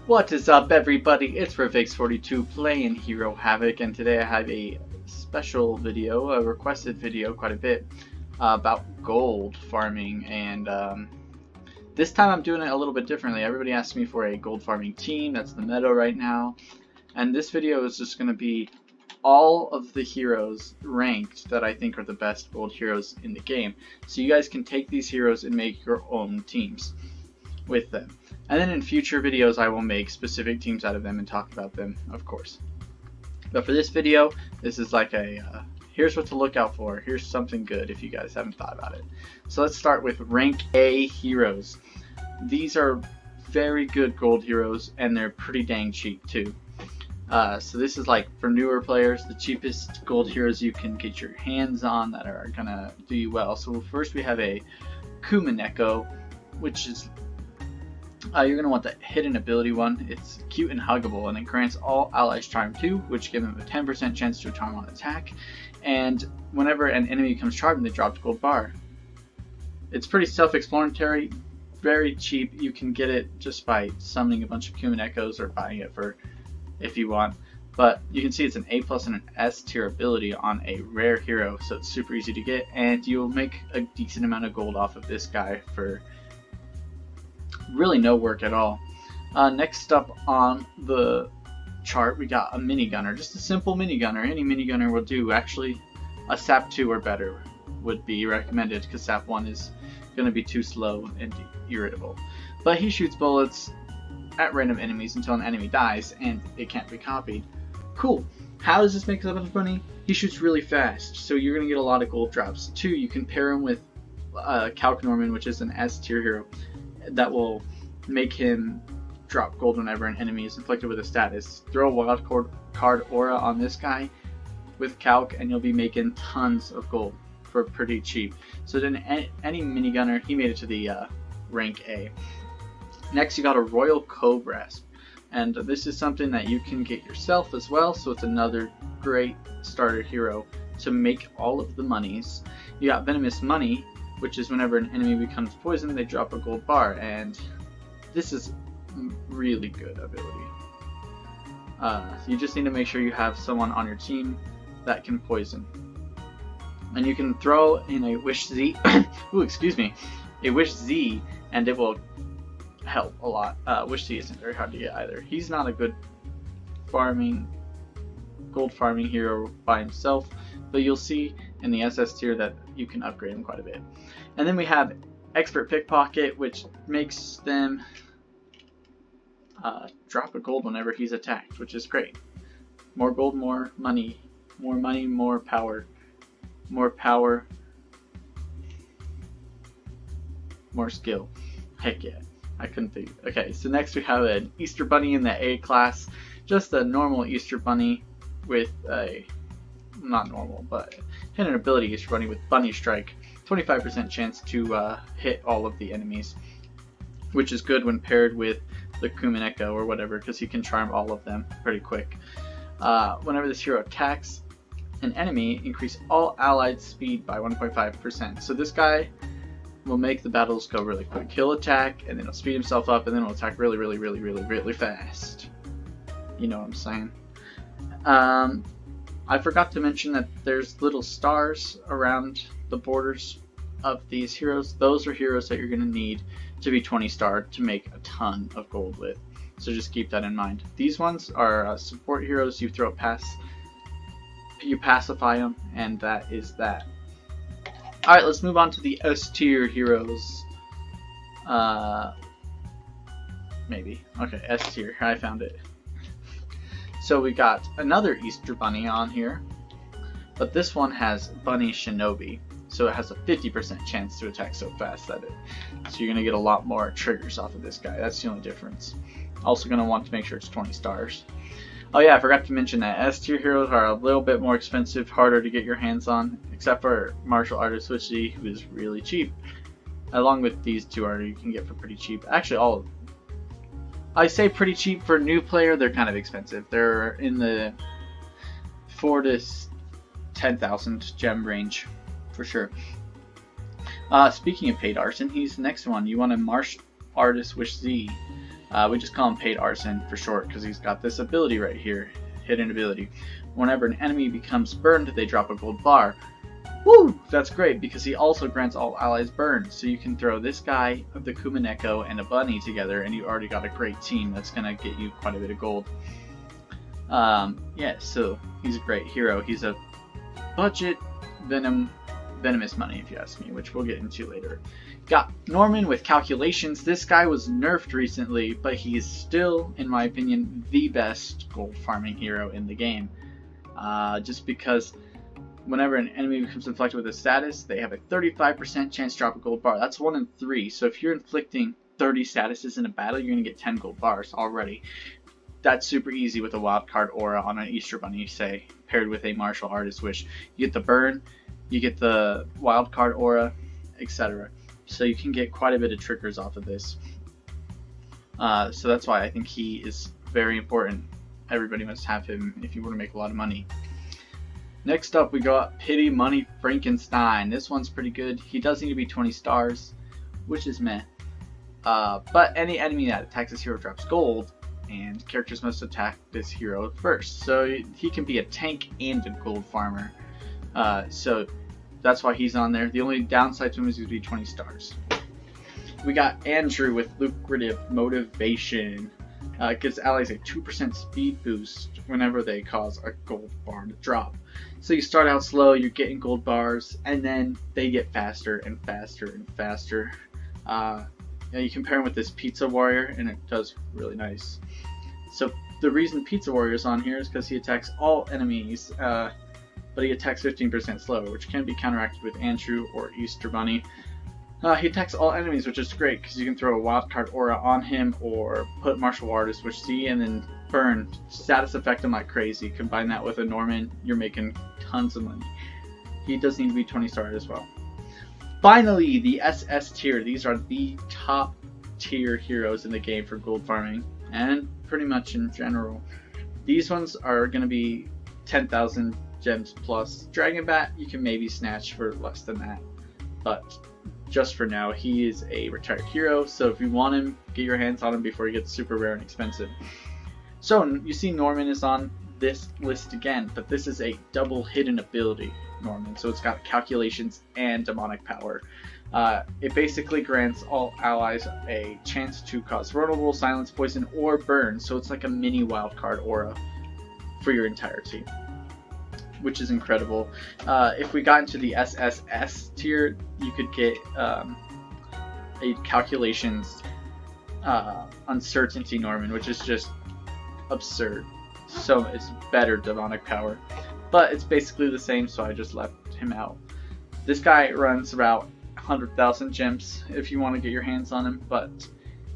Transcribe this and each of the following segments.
What is up, everybody? It's Revix42 playing Hero Havoc, and today I have a special video, a requested video quite a bit, about gold farming, and this time I'm doing it a little bit differently. Everybody asks me for a gold farming team, that's the meta right now, and this video is just going to be all of the heroes ranked that I think are the best gold heroes in the game. So you guys can take these heroes and make your own teams with them. And then in future videos I will make specific teams out of them and talk about them, of course. But for this video, this is like a here's what to look out for. Here's something good if you guys haven't thought about it. So let's start with rank A heroes. These are very good gold heroes and they're pretty dang cheap too. So this is like for newer players, the cheapest gold heroes you can get your hands on that are gonna do you well. So first we have a Kumaneko, which is you're going to want the hidden ability one. It's cute and huggable, and it grants all allies charm 2, which give them a 10% chance to charm on attack. And whenever an enemy becomes charmed, they drop a gold bar. It's pretty self-explanatory, very cheap. You can get it just by summoning a bunch of Kumanekos or buying it for if you want. But you can see it's an A+ and an S tier ability on a rare hero, so it's super easy to get, and you'll make a decent amount of gold off of this guy for really no work at all. Next up on the chart we got a minigunner, just a simple minigunner. Any minigunner will do. Actually a SAP 2 or better would be recommended because SAP 1 is going to be too slow and irritable. But he shoots bullets at random enemies until an enemy dies and it can't be copied. Cool. How does this make so much money? He shoots really fast, so you're going to get a lot of gold drops. 2, you can pair him with Calc Norman, which is an S tier hero that will make him drop gold whenever an enemy is inflicted with a status. Throw a wild card aura on this guy with Calc and you'll be making tons of gold for pretty cheap. So then any minigunner, he made it to the rank A. Next you got a Royal Cobra, and this is something that you can get yourself as well, so it's another great starter hero to make all of the monies. You got Venomous Money, which is whenever an enemy becomes poisoned, they drop a gold bar, and this is really good ability. You just need to make sure you have someone on your team that can poison. And you can throw in a Wish Z, ooh, excuse me, a Wish Z, and it will help a lot. Wish Z isn't very hard to get either. He's not a good gold farming hero by himself, but you'll see in the SS tier that you can upgrade him quite a bit. And then we have Expert Pickpocket, which makes them drop a gold whenever he's attacked, which is great. More gold, more money, more power, more skill. Heck yeah, I couldn't think. Okay, so next we have an Easter Bunny in the A class, just a normal Easter Bunny with a not normal, but hidden ability Easter Bunny with Bunny Strike. 25% chance to hit all of the enemies, which is good when paired with the Kumaneko or whatever, because he can charm all of them pretty quick. Whenever this hero attacks an enemy, increase all allied speed by 1.5%. So this guy will make the battles go really quick. He'll attack, and then he'll speed himself up, and then he'll attack really fast. You know what I'm saying? I forgot to mention that there's little stars around the borders of these heroes. Those are heroes that you're going to need to be 20 star to make a ton of gold with. So just keep that in mind. These ones are support heroes. You pacify them, and that is that. Alright, let's move on to the S tier heroes. Maybe. Okay, S tier. I found it. So we got another Easter Bunny on here, but this one has Bunny Shinobi, so it has a 50% chance to attack so fast that so you're going to get a lot more triggers off of this guy. That's the only difference. Also going to want to make sure it's 20 stars. Oh yeah, I forgot to mention that S tier heroes are a little bit more expensive, harder to get your hands on, except for Martial Artist Witch Z, who is really cheap. Along with these two you can get for pretty cheap. Actually, all of them. I say pretty cheap for new player, they're kind of expensive. They're in the 4,000 to 10,000 gem range for sure. Speaking of paid arson, he's the next one. You want a Martial Artist Witch Z. We just call him Paid Arson for short because he's got this ability right here, hidden ability. Whenever an enemy becomes burned, they drop a gold bar. Woo! That's great because he also grants all allies burn. So you can throw this guy, the Kumaneko, and a bunny together, and you already got a great team that's gonna get you quite a bit of gold. Yeah, so he's a great hero. He's a budget venomous money, if you ask me, which we'll get into later. Got Norman with calculations. This guy was nerfed recently, but he is still, in my opinion, the best gold farming hero in the game. Just because whenever an enemy becomes inflicted with a status, they have a 35% chance to drop a gold bar. That's 1 in 3. So if you're inflicting 30 statuses in a battle, you're going to get 10 gold bars already. That's super easy with a wildcard aura on an Easter Bunny, say, paired with a martial artist wish. You get the burn, you get the wildcard aura, etc. So you can get quite a bit of triggers off of this. So that's why I think he is very important. Everybody must have him if you want to make a lot of money. Next up, we got Pity Money Frankenstein. This one's pretty good. He does need to be 20 stars, which is meh. But any enemy that attacks this hero drops gold, and characters must attack this hero first. So he can be a tank and a gold farmer. So that's why he's on there. The only downside to him is he'd be 20 stars. We got Andrew with Lucrative Motivation. Gives allies a 2% speed boost whenever they cause a gold bar to drop. So you start out slow, you're getting gold bars, and then they get faster and faster and faster. You compare him with this Pizza Warrior, and it does really nice. So the reason Pizza Warrior is on here is because he attacks all enemies, but he attacks 15% slower, which can be counteracted with Andrew or Easter Bunny. He attacks all enemies, which is great because you can throw a wildcard aura on him or put martial artist, which see, and then burn. Status effect him like crazy. Combine that with a Norman, you're making tons of money. He does need to be 20 stars as well. Finally, the SS tier. These are the top tier heroes in the game for gold farming, and pretty much in general. These ones are going to be 10,000 gems plus. Dragon Bat, you can maybe snatch for less than that, but just for now, he is a retired hero, so if you want him, get your hands on him before he gets super rare and expensive. So you see Norman is on this list again, but this is a double hidden ability Norman, so it's got calculations and demonic power. It basically grants all allies a chance to cause vulnerable, silence, poison, or burn, so it's like a mini wildcard aura for your entire team, which is incredible. If we got into the SSS tier, you could get a calculations uncertainty Norman, which is just absurd. So it's better demonic power, but it's basically the same, so I just left him out. This guy runs about 100,000 gems if you want to get your hands on him, but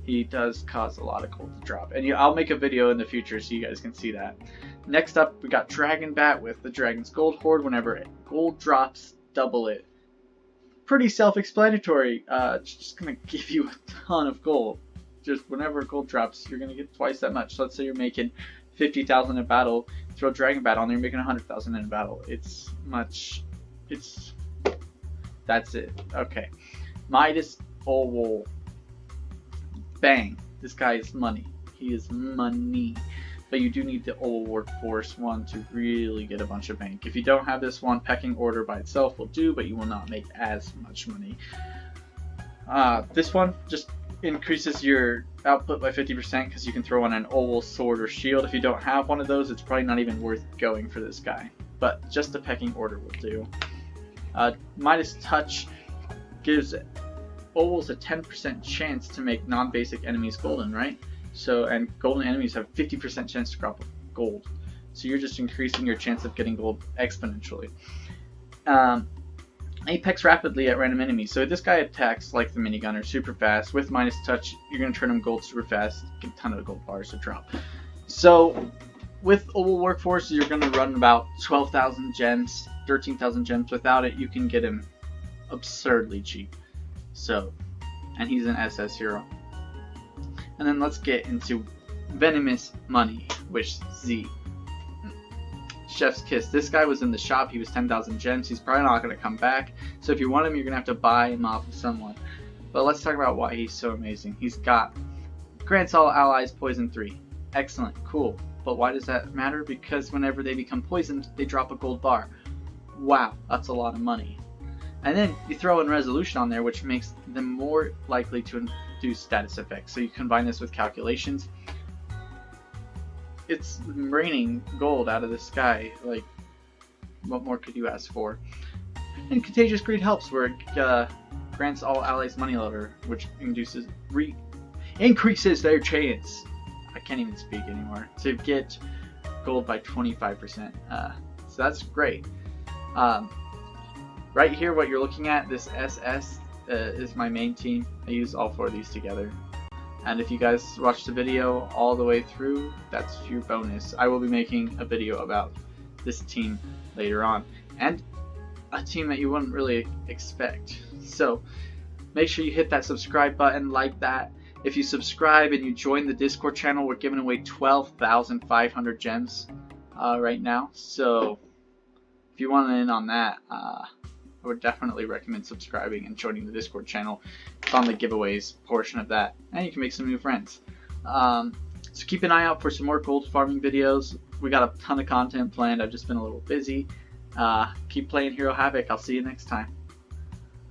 he does cause a lot of gold to drop, and I'll make a video in the future so you guys can see that. Next up, we got Dragon Bat with the Dragon's Gold Horde. Whenever gold drops, double it. Pretty self-explanatory. Just gonna give you a ton of gold. Just whenever gold drops, you're gonna get twice that much. So let's say you're making 50,000 in battle, throw Dragon Bat on there, you're making 100,000 in battle. That's it. Okay. Midas Owl. Bang. This guy is money. He is money. But you do need the old workforce one to really get a bunch of bank. If you don't have this one, pecking order by itself will do, but you will not make as much money. This one just increases your output by 50% because you can throw on an owl, sword, or shield. If you don't have one of those, it's probably not even worth going for this guy. But just the pecking order will do. Midas Touch gives owls a 10% chance to make non-basic enemies golden, right? So, and golden enemies have 50% chance to drop gold. So you're just increasing your chance of getting gold exponentially. Apex rapidly at random enemies. So this guy attacks like the minigunner super fast. With Midas Touch, you're going to turn him gold super fast. Get a ton of gold bars to drop. So with Oval Workforce, you're going to run about 12,000 gems, 13,000 gems. Without it, you can get him absurdly cheap. So, and he's an SS hero. And then let's get into Venomous Money, which Z. Chef's Kiss. This guy was in the shop. He was 10,000 gems. He's probably not going to come back. So if you want him, you're going to have to buy him off of someone. But let's talk about why he's so amazing. He's got Grants all allies poison 3. Excellent, cool. But why does that matter? Because whenever they become poisoned, they drop a gold bar. Wow, that's a lot of money. And then you throw in resolution on there, which makes them more likely to induce status effects. So you combine this with calculations. It's raining gold out of the sky. Like, what more could you ask for? And Contagious Greed helps, where it grants all allies money loader, which increases their chance. I can't even speak anymore. To get gold by 25%. So that's great. Right here, what you're looking at, this SS is my main team. I use all 4 of these together. And if you guys watch the video all the way through, that's your bonus. I will be making a video about this team later on. And a team that you wouldn't really expect. So make sure you hit that subscribe button, like that. If you subscribe and you join the Discord channel, we're giving away 12,500 gems right now. So if you want in on that, I would definitely recommend subscribing and joining the Discord channel. It's on the giveaways portion of that, and you can make some new friends. So keep an eye out for some more gold farming videos. We got a ton of content planned. I've just been a little busy. Keep playing Hero Havoc. I'll see you next time.